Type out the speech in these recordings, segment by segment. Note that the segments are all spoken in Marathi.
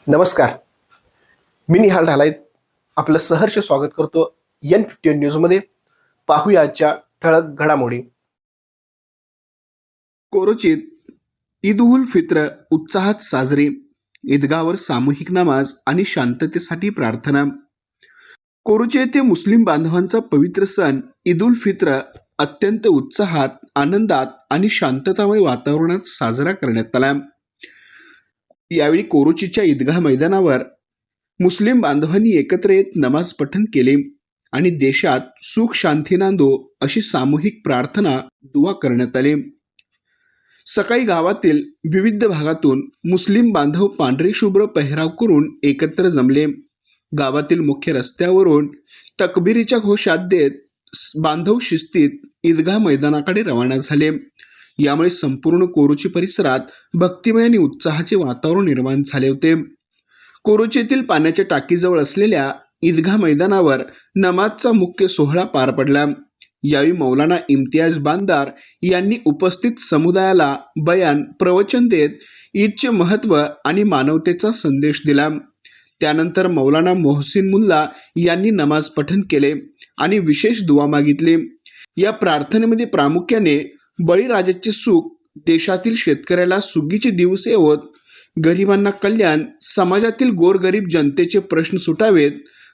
नमस्कार. मी निहाल ढालाय आपलं सहर्ष स्वागत करतो N51 न्यूजमध्ये. पाहूया आजच्या ठळक घडामोडी. कोरोचीत ईद उल फित्र उत्साहात साजरी. ईदगाहवर सामूहिक नमाज आणि शांततेसाठी प्रार्थना. कोरोची येथे मुस्लिम बांधवांचा पवित्र सण ईद उल फित्र अत्यंत उत्साहात, आनंदात आणि शांततामय वातावरणात साजरा करण्यात आला. यावेळी कोरोचीच्या ईदगाह मैदानावर मुस्लिम बांधवांनी एकत्र येत नमाज पठण केले आणि देशात सुख शांती नांदो अशी सामूहिक प्रार्थना दुआ करण्यात आले. सकाळी गावातील विविध भागातून मुस्लिम बांधव पांढरी शुभ्र पेहराव करून एकत्र जमले. गावातील मुख्य रस्त्यावरून तकबिरीच्या घोषात देत बांधव शिस्तीत ईदगाह मैदानाकडे रवाना झाले. यामुळे संपूर्ण कोरोची परिसरात भक्तिमय आणि उत्साहाचे वातावरण निर्माण झाले होते. कोरोची येथील पाण्याच्या टाकीजवळ असलेल्या ईदगाह मैदानावर नमाजचा मुख्य सोहळा पार पडला. यावेळी मौलाना इम्तियाज बांदार यांनी उपस्थित समुदायाला बयान प्रवचन देत ईदचे महत्त्व आणि मानवतेचा संदेश दिला. त्यानंतर मौलाना मोहसिन मुल्ला यांनी नमाज पठण केले आणि विशेष दुआ मागितली. या प्रार्थनेमध्ये प्रामुख्याने बळीराजाचे सुख, देशातील शेतकऱ्याला सुगीचे दिवस येवोत, गरिबांना कल्याण, समाजातील गोरगरीब जनतेचे प्रश्न सुटावेत,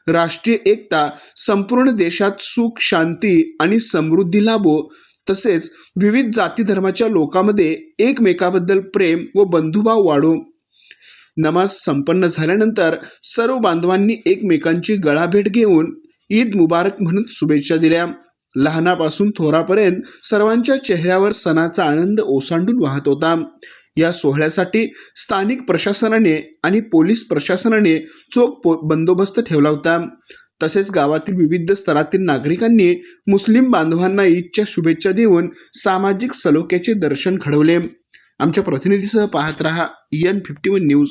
राष्ट्रीय एकता, संपूर्ण देशात सुख शांती आणि समृद्धी लाभो, तसेच विविध जाती धर्माच्या लोकांमध्ये एकमेकाबद्दल प्रेम व बंधुभाव वाढो. नमाज संपन्न झाल्यानंतर सर्व बांधवांनी एकमेकांची गळाभेट घेऊन ईद मुबारक म्हणत शुभेच्छा दिल्या. लहानापासून थोरापर्यंत सर्वांच्या चेहऱ्यावर सणाचा आनंद ओसांडून वाहत होता. या सोहळ्यासाठी स्थानिक प्रशासनाने आणि पोलीस प्रशासनाने चोख बंदोबस्त ठेवला होता. तसेच गावातील विविध स्तरातील नागरिकांनी मुस्लिम बांधवांना ईदच्या शुभेच्छा देऊन सामाजिक सलोख्याचे दर्शन घडवले. आमच्या प्रतिनिधीसह पाहत रहा N51 न्यूज.